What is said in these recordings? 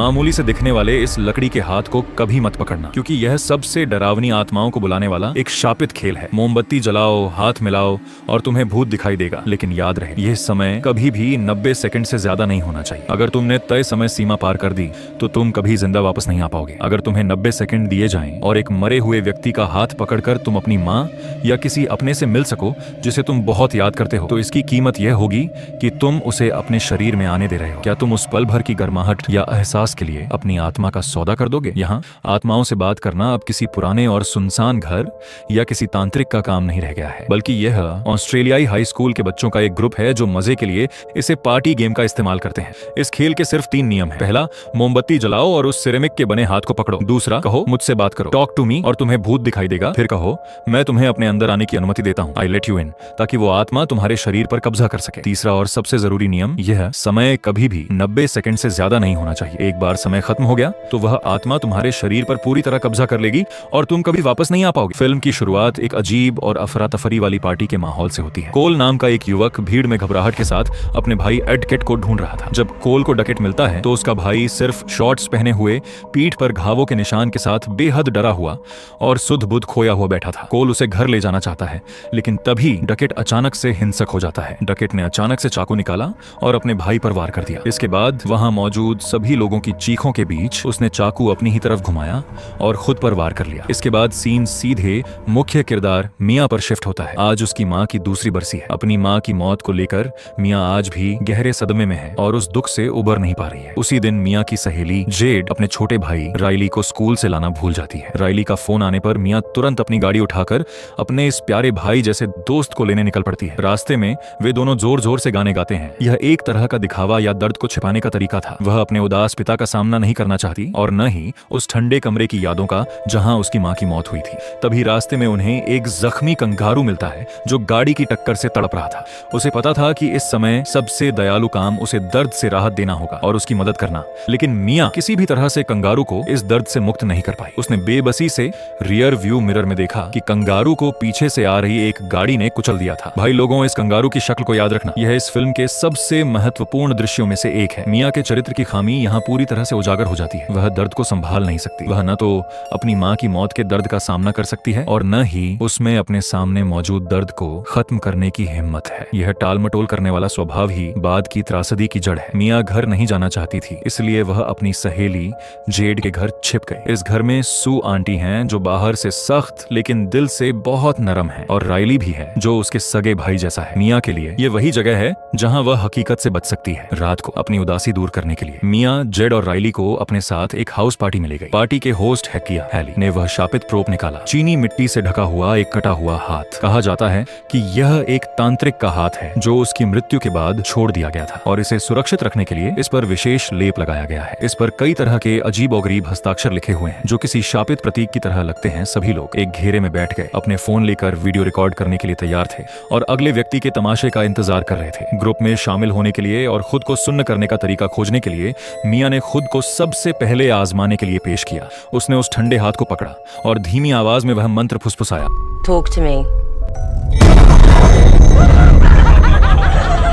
मामूली से दिखने वाले इस लकड़ी के हाथ को कभी मत पकड़ना, क्योंकि यह सबसे डरावनी आत्माओं को बुलाने वाला एक शापित खेल है। मोमबत्ती जलाओ, हाथ मिलाओ और तुम्हें भूत दिखाई देगा, लेकिन याद रहे यह समय कभी भी 90 सेकंड से ज्यादा नहीं होना चाहिए। अगर तुमने तय समय सीमा पार कर दी तो तुम कभी जिंदा वापस नहीं आ पाओगे। अगर तुम्हें 90 सेकंड दिए जाएं और एक मरे हुए व्यक्ति का हाथ पकड़कर तुम अपनी माँ या किसी अपने से मिल सको जिसे तुम बहुत याद करते हो, तो इसकी कीमत यह होगी कि तुम उसे अपने शरीर में आने दे रहे हो। क्या तुम उस पल भर की गर्माहट या एहसास के लिए अपनी आत्मा का सौदा कर दोगे? यहाँ आत्माओं से बात करना अब किसी पुराने और सुनसान घर या किसी तांत्रिक का काम नहीं रह गया है, बल्कि यह ऑस्ट्रेलियाई हाई स्कूल के बच्चों का एक ग्रुप है जो मजे के लिए इसे पार्टी गेम का इस्तेमाल करते हैं। इस खेल के सिर्फ 3 नियम हैं। पहला, मोमबत्ती जलाओ और उस सिरेमिक के बने हाथ को पकड़ो। दूसरा, कहो मुझसे बात करो, टॉक टू मी, और तुम्हें भूत दिखाई देगा। फिर कहो मैं तुम्हें अपने अंदर आने की अनुमति देता हूँ, आई लेट यू इन, ताकि वो आत्मा तुम्हारे शरीर पर कब्जा कर सके। तीसरा और सबसे जरूरी नियम यह, समय कभी भी 90 सेकंड से ज्यादा नहीं होना चाहिए। एक बार समय खत्म हो गया तो वह आत्मा तुम्हारे शरीर पर पूरी तरह कब्जा कर लेगी और तुम कभी वापस नहीं आ पाओगे। फिल्म की शुरुआत एक अजीब और अफरा तफरी वाली पार्टी के माहौल से होती है। कोल नाम का एक युवक भीड़ में घबराहट के साथ अपने भाई एडकेट को ढूंढ रहा था। जब कोल को डकेट मिलता है तो उसका भाई सिर्फ शॉर्ट्स पहने हुए, पीठ पर घावों के निशान के साथ बेहद डरा हुआ और सुध बुध खोया हुआ बैठा था। कोल उसे घर ले जाना चाहता है, लेकिन तभी डकेट अचानक से हिंसक हो जाता है। डकेट ने अचानक से चाकू निकाला और अपने भाई पर वार कर दिया। इसके बाद वहां मौजूद सभी लोगों की चीखों के बीच उसने चाकू अपनी ही तरफ घुमाया और खुद पर वार कर लिया। इसके बाद सीन सीधे मुख्य किरदार मिया पर शिफ्ट होता है। आज उसकी माँ की दूसरी बरसी है। अपनी माँ की मौत को लेकर मिया आज भी गहरे सदमे में है और उस दुख से उबर नहीं पा रही है। उसी दिन मिया की सहेली जेड अपने छोटे भाई राइली को स्कूल से लाना भूल जाती है। राइली का फोन आने पर मिया तुरंत अपनी गाड़ी उठाकर अपने इस प्यारे भाई जैसे दोस्त को लेने निकल पड़ती है। रास्ते में वे दोनों जोर जोर से गाने गाते हैं। यह एक तरह का दिखावा या दर्द को छिपाने का तरीका था। वह अपने उदास पिता का सामना नहीं करना चाहती और न ही उस ठंडे कमरे की यादों का जहां उसकी माँ की मौत हुई थी। तभी रास्ते में उन्हें एक जख्मी कंगारू मिलता है जो गाड़ी की टक्कर से तड़प रहा था। उसे पता था कि इस समय सबसे दयालु काम उसे दर्द से राहत देना होगा और उसकी मदद करना, लेकिन मिया किसी भी तरह से कंगारू को इस दर्द से मुक्त नहीं कर पाई। उसने बेबसी से रियर व्यू मिरर में देखा कि कंगारू को पीछे से आ रही एक गाड़ी ने कुचल दिया था। भाई लोगों, इस कंगारू की शक्ल को याद रखना, यह इस फिल्म के सबसे महत्वपूर्ण दृश्यों में से एक है। मिया के चरित्र की खामी यहाँ पूरी तरह से उजागर हो जाती है। वह दर्द को संभाल नहीं सकती। वह न तो अपनी माँ की मौत के दर्द का सामना कर सकती है और न ही उसमें अपने सामने मौजूद दर्द को खत्म करने की हिम्मत है। यह टालमटोल करने वाला स्वभाव ही बाद की त्रासदी की जड़ है। मिया घर नहीं जाना चाहती थी, इसलिए वह अपनी सहेली जेड के घर छिप गई। इस घर में सू आंटी हैं जो बाहर से सख्त लेकिन दिल से बहुत नरम है, और राइली भी है जो उसके सगे भाई जैसा है। मिया के लिए ये वही जगह है जहां वह हकीकत से बच सकती है। रात को अपनी उदासी दूर करने के लिए मिया जेड और राइली को अपने साथ एक हाउस पार्टी में ले गई। पार्टी के होस्ट हैकिया हैली ने वह शापित प्रोप निकाला, चीनी मिट्टी से ढका हुआ एक कटा हुआ हाथ। कहा जाता है कि यह एक तांत्रिक का हाथ है जो उसकी मृत्यु के बाद छोड़ दिया गया था, और इसे सुरक्षित रखने के लिए इस पर विशेष लेप लगाया गया है। इस पर कई तरह के अजीबोगरीब हस्ताक्षर लिखे हुए हैं जो किसी शापित प्रतीक की तरह लगते हैं। सभी लोग एक घेरे में बैठ गए, अपने फोन लेकर वीडियो रिकॉर्ड करने के लिए तैयार थे और अगले व्यक्ति के तमाशे का इंतजार कर रहे थे। ग्रुप में शामिल होने के लिए और खुद को सुन्न करने का तरीका खोजने के लिए मिया ने खुद को सबसे पहले आजमाने के लिए पेश किया। उसने उस ठंडे हाथ को पकड़ा और धीमी आवाज में वह मंत्र फुसफुसाया, Talk to me.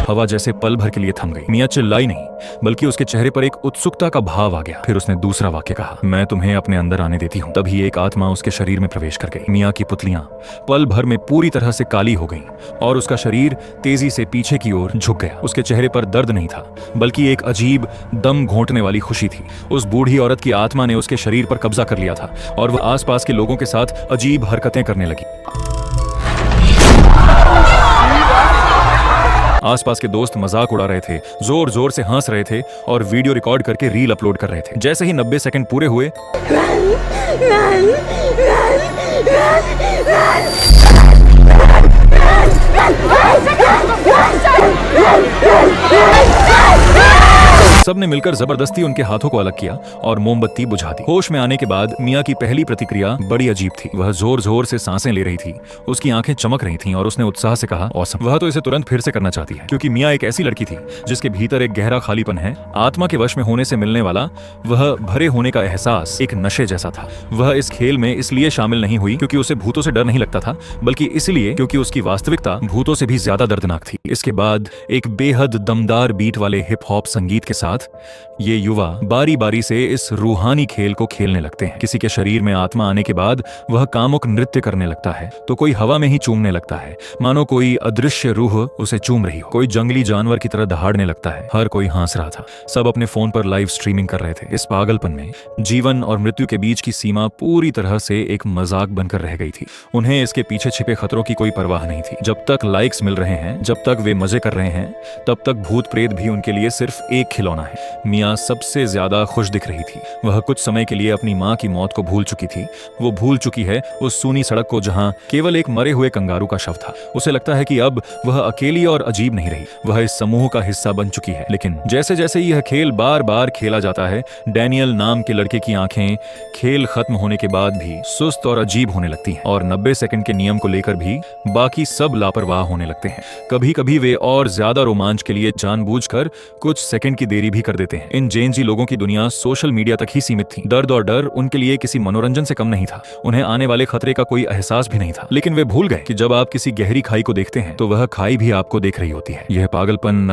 हवा जैसे पल भर के लिए थम गई। मिया चिल्लाई नहीं, बल्कि उसके चेहरे पर एक उत्सुकता का भाव आ गया। फिर उसने दूसरा वाक्य कहा, मैं तुम्हें अपने अंदर आने देती हूँ। तभी एक आत्मा उसके शरीर में प्रवेश कर गई। मिया की पुतलियां पल भर में पूरी तरह से काली हो गईं और उसका शरीर तेजी से पीछे की ओर झुक गया। उसके चेहरे पर दर्द नहीं था, बल्कि एक अजीब दम घोंटने वाली खुशी थी। उस बूढ़ी औरत की आत्मा ने उसके शरीर पर कब्जा कर लिया था और वह आसपास के लोगों के साथ अजीब हरकतें करने लगी। आसपास के दोस्त मजाक उड़ा रहे थे, जोर जोर से हंस रहे थे और वीडियो रिकॉर्ड करके रील अपलोड कर रहे थे। जैसे ही 90 सेकंड पूरे हुए, सबने मिलकर जबरदस्ती उनके हाथों को अलग किया और मोमबत्ती बुझा दी। होश में आने के बाद मिया की पहली प्रतिक्रिया बड़ी अजीब थी। वह जोर जोर से सांसें ले रही थी, उसकी आंखें चमक रही थीं और उसने उत्साह से कहा, ऑसम। वह तो इसे तुरंत फिर से करना चाहती है, क्योंकि मिया एक ऐसी लड़की थी जिसके भीतर एक गहरा खालीपन है। आत्मा के वश में होने से मिलने वाला वह भरे होने का एहसास एक नशे जैसा था। वह इस खेल में इसलिए शामिल नहीं हुई क्योंकि उसे भूतों से डर नहीं लगता था, बल्कि इसलिए क्योंकि उसकी वास्तविकता भूतों से भी ज्यादा दर्दनाक थी। इसके बाद एक बेहद दमदार बीट वाले हिप हॉप संगीत के साथ साथ ये युवा बारी बारी से इस रूहानी खेल को खेलने लगते हैं। किसी के शरीर में आत्मा आने के बाद वह कामुक नृत्य करने लगता है, तो कोई हवा में ही चूमने लगता है, मानो कोई अदृश्य रूह उसे चूम रही हो। कोई जंगली जानवर की तरह दहाड़ने लगता है। हर कोई हंस रहा था। सब अपने फोन पर लाइव स्ट्रीमिंग कर रहे थे। इस पागलपन में जीवन और मृत्यु के बीच की सीमा पूरी तरह से एक मजाक बनकर रह गई थी। उन्हें इसके पीछे छिपे खतरों की कोई परवाह नहीं थी। जब तक लाइक्स मिल रहे हैं, जब तक वे मजे कर रहे हैं, तब तक भूत प्रेत भी उनके लिए सिर्फ एक खिलौना है। मियाँ सबसे ज्यादा खुश दिख रही थी। वह कुछ समय के लिए अपनी माँ की मौत को भूल चुकी थी। वो भूल चुकी है उस सूनी सड़क को जहाँ केवल एक मरे हुए कंगारू का शव था। उसे लगता है कि अब वह अकेली और अजीब नहीं रही। वह इस समूह का हिस्सा बन चुकी है। लेकिन जैसे जैसे यह खेल बार बार खेला जाता है, डैनियल नाम के लड़के की आंखें खेल खत्म होने के बाद भी सुस्त और अजीब होने लगती हैं और 90 सेकंड के नियम को लेकर भी बाकी सब लापरवाह होने लगते हैं। कभी कभी वे और ज्यादा रोमांच के लिए जानबूझकर कुछ सेकंड की देरी भी कर देते हैं। इन जेनजी लोगों की दुनिया सोशल मीडिया तक ही सीमित थी। दर्द और डर उनके लिए किसी मनोरंजन से कम नहीं था। उन्हें आने वाले खतरे का कोई एहसास भी नहीं था। लेकिन वे भूल गए कि जब आप किसी गहरी खाई को देखते हैं तो वह खाई भी आपको देख रही होती है। यह पागलपन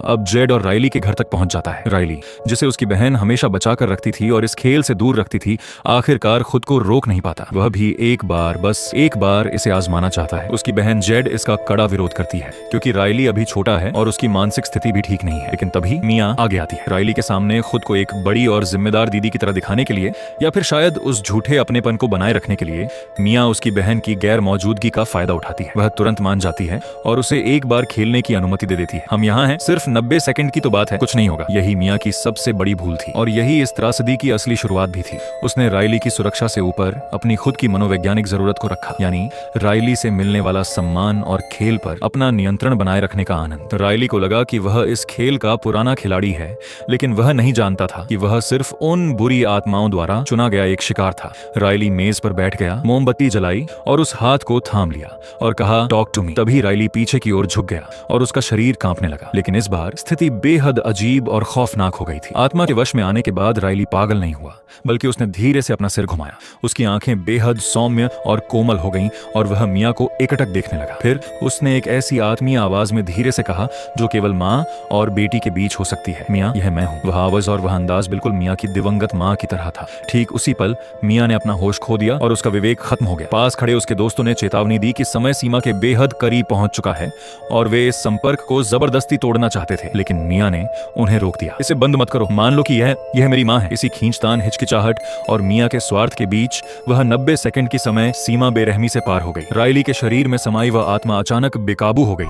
अब जेड और राइली के घर तक पहुंच जाता है। राइली, जिसे उसकी बहन हमेशा बचा कर रखती थी और इस खेल से दूर रखती थी, आखिरकार खुद को रोक नहीं पाता। वह भी एक बार, बस एक बार इसे आजमाना चाहता है। उसकी बहन जेड इसका कड़ा विरोध करती है क्योंकि राइली अभी छोटा है और उसकी मानसिक स्थिति भी ठीक नहीं है। लेकिन तभी मियाँ आगे आती है। राइली के सामने खुद को एक बड़ी और जिम्मेदार दीदी की तरह दिखाने के लिए, या फिर शायद उस झूठे अपनेपन को बनाए रखने के लिए, मियाँ उसकी बहन की गैर मौजूदगी का फायदा उठाती है। वह तुरंत मान जाती है और उसे एक बार खेलने की अनुमति दे देती है। हम यहाँ हैं, सिर्फ 90 सेकंड की तो बात है, कुछ नहीं होगा। यही मियाँ की सबसे बड़ी भूल थी और यही इस त्रासदी की असली शुरुआत भी थी। उसने राइली की सुरक्षा से ऊपर अपनी खुद की मनोवैज्ञानिक जरूरत को रखा, यानी राइली से मिलने वाला सम्मान और खेल पर अपना नियंत्रण बनाए रखने का आनंद। राइली को लगा कि वह इस खेल का पुराना खिलाड़ी है, लेकिन वह नहीं जानता था कि वह सिर्फ उन बुरी आत्माओं द्वारा चुना गया एक शिकार था। राइली मेज पर बैठ गया, मोमबत्ती जलाई और उस हाथ को थाम लिया और कहा, टॉक टू मी। तभी राइली पीछे की ओर झुक गया और उसका शरीर कांपने लगा। लेकिन इस बार स्थिति बेहद अजीब और खौफनाक हो गई थी। आत्मा के वश में आने के बाद राइली पागल नहीं हुआ, बल्कि उसने धीरे से अपना सिर घुमाया। उसकी आंखें बेहद सौम्य और कोमल हो गईं और वह मियाँ को एकटक देखने लगा। फिर उसने एक ऐसी आत्मीय आवाज में धीरे से कहा जो केवल माँ और बेटी के बीच हो सकती है, मियाँ, यह मैं हूँ। वह आवाज और वह अंदाज बिल्कुल मियाँ की दिवंगत माँ की तरह था। ठीक उसी पल मियाँ ने अपना होश खो दिया और उसका विवेक खत्म हो गया। पास खड़े उसके दोस्तों ने चेतावनी दी कि समय सीमा के बेहद करीब पहुंच चुका है और वे इस संपर्क को जबरदस्ती तोड़ना चाहते थे। लेकिन मियाँ ने उन्हें रोक दिया। इसे बंद मत करो, मान लो कि यह मेरी माँ है। इसी खींचतान, हिचकिचाहट और मियाँ के स्वार्थ के बीच वह 90 सेकंड की समय सीमा बेरहमी से पार हो गई। राइली के शरीर में समाई वह आत्मा अचानक बेकाबू हो गई।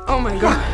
Oh my God.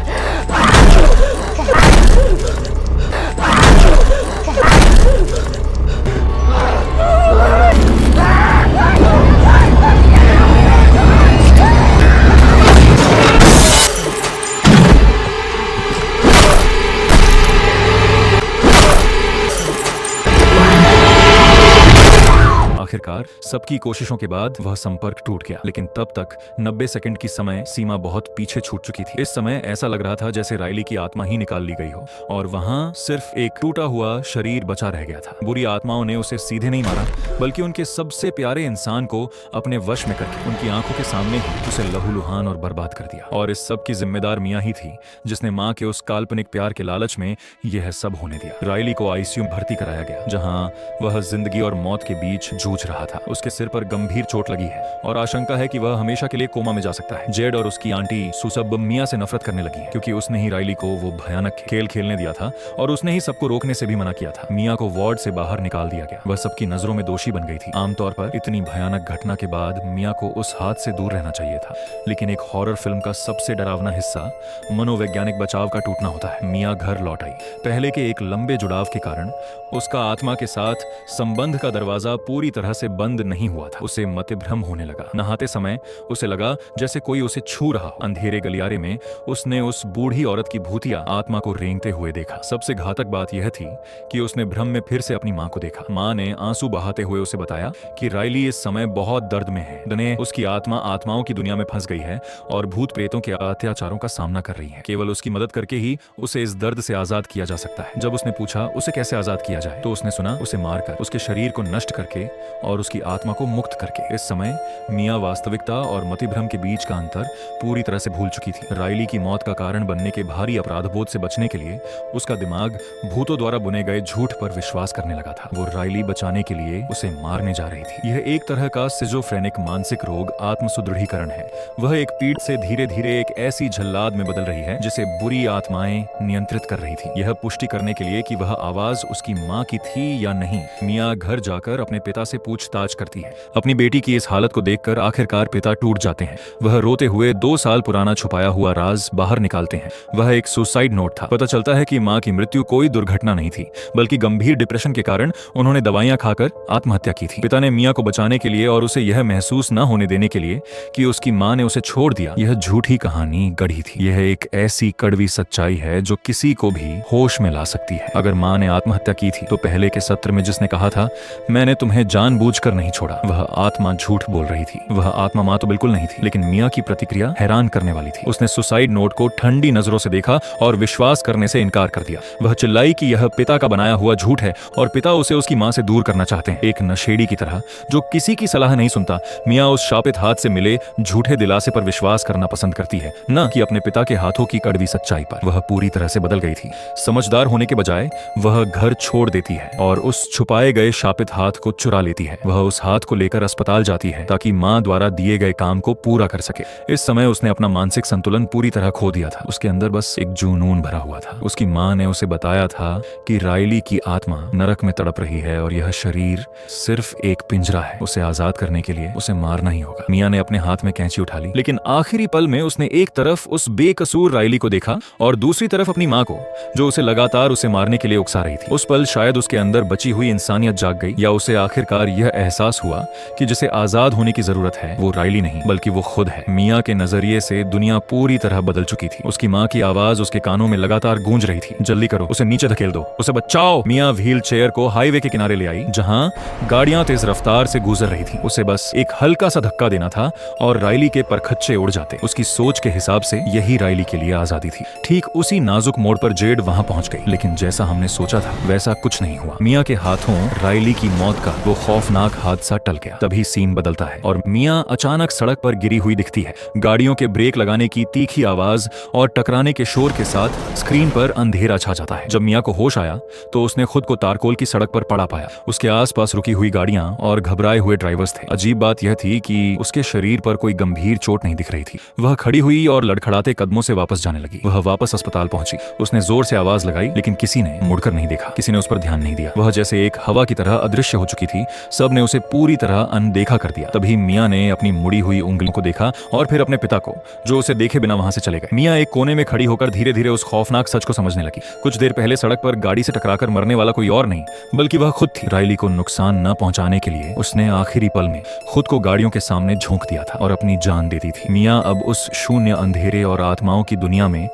आखिरकार सबकी कोशिशों के बाद वह संपर्क टूट गया। लेकिन तब तक 90 सेकंड की समय सीमा बहुत पीछे छूट चुकी थी। इस समय ऐसा लग रहा था जैसे राइली की आत्मा ही निकाल ली गई हो और वहां सिर्फ एक टूटा हुआ शरीर बचा रह गया था। बुरी आत्माओं ने उसे सीधे नहीं मारा, बल्कि उनके सबसे प्यारे इंसान को अपने वश में करके उनकी आंखों के सामने ही उसे लहूलुहान और बर्बाद कर दिया। और इस सब की जिम्मेदार मियाँ ही थी, जिसने माँ के उस काल्पनिक प्यार के लालच में यह सब होने दिया। राइली को आईसीयू में भर्ती कराया गया, जहाँ वह जिंदगी और मौत के बीच जूझ रहा था। उसके सिर पर गंभीर चोट लगी है और आशंका है कि वह हमेशा के लिए कोमा में जा सकता है। जेड और उसकी आंटी सुसब मियाँ से नफरत करने लगी है, क्योंकि उसने ही राइली को वो भयानक खेल खेलने दिया था और उसने ही सबको रोकने से भी मना किया था। मियाँ को वार्ड से बाहर निकाल दिया गया। वह सबकी नजरों में दोषी बन गई थी। आमतौर पर इतनी भयानक घटना के बाद मियाँ को उस हाथ से दूर रहना चाहिए था, लेकिन एक हॉरर फिल्म का सबसे डरावना हिस्सा मनोवैज्ञानिक बचाव का टूटना होता है। मियाँ घर लौट आई। पहले के एक लंबे जुड़ाव के कारण उसका आत्मा के साथ संबंध का दरवाजा पूरी तरह से बंद नहीं हुआ था। उसे मतिभ्रम होने लगा। नहाते समय उसे लगा जैसे कोई उसे छू रहा हो। अंधेरे गलियारे में उसने उस बूढ़ी औरत की भूतिया आत्मा को रेंगते हुए देखा। सबसे घातक बात यह थी कि उसने भ्रम में फिर से अपनी माँ को देखा। माँ ने आंसू बहाते हुए उसे बताया कि राइली इस समय बहुत दर्द में है। दने उसकी आत्मा आत्माओं की दुनिया में फंस गई है और भूत प्रेतों के अत्याचारों का सामना कर रही है। केवल उसकी मदद करके ही उसे इस दर्द से आजाद किया जा सकता है। जब उसने पूछा उसे कैसे आजाद किया जाए, तो उसने सुना उसे मारकर, उसके शरीर को नष्ट करके और उसकी आत्मा को मुक्त करके। इस समय मिया वास्तविकता और मतिभ्रम के बीच का अंतर पूरी तरह से भूल चुकी थी। राइली की मौत का कारण बनने के भारी अपराधबोध से बचने के लिए उसका दिमाग भूतों द्वारा बुने गए झूठ पर विश्वास करने लगा था। वो राइली बचाने के लिए उसे मारने जा रही थी। यह एक तरह का सिजोफ्रेनिक मानसिक रोग आत्म सुदृढ़ीकरण है। वह एक पीड़ से धीरे धीरे एक ऐसी झल्लाद में बदल रही है जिसे बुरी आत्माएं नियंत्रित कर रही थी। यह पुष्टि करने के लिए कि वह आवाज उसकी माँ की थी या नहीं, मिया घर जाकर अपने पिता से पूछताछ करती है। अपनी बेटी की इस हालत को देखकर आखिरकार पिता टूट जाते हैं। वह रोते हुए 2 साल पुराना छुपाया हुआ राज बाहर निकालते हैं। वह एक सुसाइड नोट था। पता चलता है कि माँ की मृत्यु कोई दुर्घटना नहीं थी, बल्कि गंभीर डिप्रेशन के कारण उन्होंने दवाइयां खाकर आत्महत्या की थी। पिता ने मिया को बचाने के लिए और उसे यह महसूस न होने देने के लिए कि उसकी माँ ने उसे छोड़ दिया, यह झूठी कहानी गढ़ी थी। यह एक ऐसी कड़वी सच्चाई है जो किसी को भी होश में ला सकती है। अगर माँ ने आत्महत्या की थी तो पहले के सत्र में जिसने कहा था मैंने तुम्हें जानबूझकर नहीं छोड़ा, वह आत्मा झूठ बोल रही थी। वह आत्मा माँ तो बिल्कुल नहीं थी, लेकिन मिया की प्रतिक्रिया हैरान करने वाली थी। उसने सुसाइड नोट को ठंडी नजरों से देखा और विश्वास करने से इनकार कर दिया। वह चिल्लाई कि यह पिता का बनाया हुआ झूठ है और पिता उसे उसकी माँ से दूर करना चाहते हैं। एक नशेड़ी की तरह जो किसी की सलाह नहीं सुनता, मिया उस शापित हाथ से मिले झूठे दिलासे पर विश्वास करना पसंद करती है, न कि अपने पिता के हाथों की कड़वी सच्चाई पर। वह पूरी तरह से बदल गई थी। समझदार होने के बजाय वह घर छोड़ देती है और उस छुपाए गए शापित हाथ को चुरा लेती है। वह उस हाथ को लेकर अस्पताल जाती है ताकि माँ द्वारा दिए गए काम को पूरा कर सके। इस समय उसने अपना मानसिक संतुलन पूरी तरह खो दिया था। उसके अंदर बस एक जुनून भरा हुआ था। उसकी माँ ने उसे बताया था कि राइली की आत्मा नरक में तड़प रही है और यह शरीर सिर्फ एक पिंजरा है। उसे आजाद करने के लिए उसे मारना ही होगा। मिया ने अपने हाथ में कैंची उठा ली, लेकिन आखिरी पल में उसने एक तरफ उस बेकसूर राइली को देखा और दूसरी तरफ अपनी माँ को, जो उसे लगातार उसे मारने के लिए उकसा रही थी। उस पल शायद उसके अंदर बची हुई इंसानियत जाग गई, या उसे आखिरकार यह एहसास हुआ कि जिसे आजाद होने की जरूरत है वो राइली नहीं बल्कि वो खुद है। मिया के नजरिए से दुनिया पूरी तरह बदल चुकी थी। उसकी माँ की आवाज उसके कानों में लगातार गूंज रही थी, जल्दी करो, उसे नीचे धकेल दो, उसे बचाओ। मिया व्हील चेयर को हाईवे के किनारे ले आई जहां गाड़ियां तेज रफ्तार से गुजर रही थी। उसे बस एक हल्का सा धक्का देना था और राइली के परखच्चे उड़ जाते। उसकी सोच के हिसाब से यही राइली के लिए आजादी थी। ठीक उसी नाजुक मोड़ पर जेड वहां पहुंच गई, लेकिन जैसा हमने सोचा था वैसा कुछ नहीं हुआ। मिया के हाथों राइली की मौत का वो खौफनाक हादसा टल गया। तभी सीन बदलता है और मिया अचानक सड़क पर गिरी हुई दिखती है। गाड़ियों के ब्रेक लगाने की तीखी आवाज और टकराने के शोर के साथ स्क्रीन पर अंधेरा छा जाता है। जब मिया को होश आया तो उसने खुद को तारकोल की सड़क पर पड़ा पाया। उसके आसपास रुकी हुई गाड़ियां और घबराए हुए ड्राइवर्स थे। अजीब बात यह थी कि उसके शरीर पर कोई गंभीर चोट नहीं दिख रही थी। वह खड़ी हुई और लड़खड़ाते कदमों से वापस जाने लगी। वह वापस अस्पताल पहुंची। उसने जोर से आवाज लगाई, लेकिन किसी ने मुड़कर नहीं देखा। किसी ने उस पर ध्यान नहीं दिया। वह जैसे एक हवा की तरह अदृश्य हो चुकी थी। सब ने उसे पूरी तरह अनदेखा कर दिया। तभी मिया ने अपनी मुड़ी हुई उंगलियों को देखा और फिर अपने पिता को, जो उसे देखे बिना वहां से चले गए। मिया एक कोने में खड़ी होकर धीरे धीरे उस खौफनाक सच को समझने लगी। कुछ देर पहले सड़क पर गाड़ी से टकराकर मरने वाला कोई और नहीं बल्कि वह खुद थी। राइली को नुकसान न पहुंचाने के लिए उसने आखिरी पल में खुद को गाड़ियों के सामने झोंक दिया था और अपनी जान दे दी थी। मिया अब उस शून्य अंधेरे और आत्माओं की दुनिया में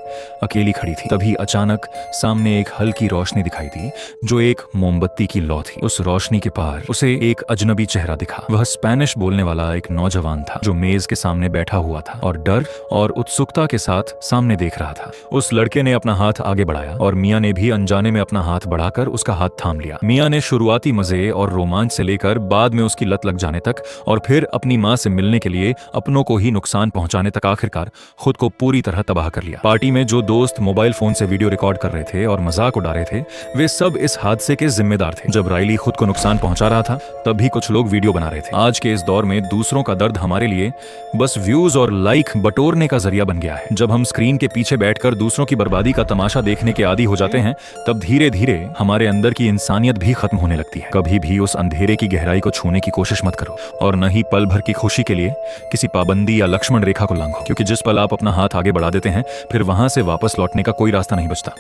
अकेली खड़ी थी। तभी अचानक सामने एक हल्की रोशनी दिखाई दी, जो एक मोमबत्ती की लौ थी। उस रोशनी के पार उसे एक अजनबी चेहरा दिखा। वह स्पेनिश बोलने वाला एक नौजवान था जो मेज के सामने बैठा हुआ था और डर और उत्सुकता के साथ सामने देख रहा था। उस लड़के ने अपना हाथ आगे बढ़ाया और मिया ने भी अनजाने में अपना हाथ बढ़ाकर उसका हाथ थाम लिया। मिया ने शुरुआती मजे और रोमांच से लेकर बाद में उसकी लत लग जाने तक और फिर अपनी माँ से मिलने के लिए अपनों को ही नुकसान पहुंचाने तक आखिरकार खुद को पूरी तरह तबाह कर लिया। पार्टी में जो दोस्त मोबाइल फोन से वीडियो रिकॉर्ड कर रहे थे और मजाक उड़ा रहे थे, वे सब इस हादसे के जिम्मेदार थे। जब राइली खुद को नुकसान पहुंचा रहा था तब भी कुछ लोग वीडियो बना रहे थे। आज के इस दौर में दूसरों का दर्द हमारे लिए बस व्यूज और लाइक बटोरने का जरिया बन गया है। जब हम स्क्रीन के पीछे बैठकर दूसरों की बर्बादी का तमाशा देखने के आदी हो जाते हैं, तब धीरे धीरे हमारे अंदर की इंसानियत भी खत्म होने लगती है। कभी भी उस अंधेरे की गहराई को छूने की कोशिश मत करो और न ही पल भर की खुशी के लिए किसी पाबंदी या लक्ष्मण रेखा को लांघो, क्योंकि जिस पल आप अपना हाथ आगे बढ़ा देते हैं फिर वहां से वापस लौटने का कोई रास्ता नहीं बचता।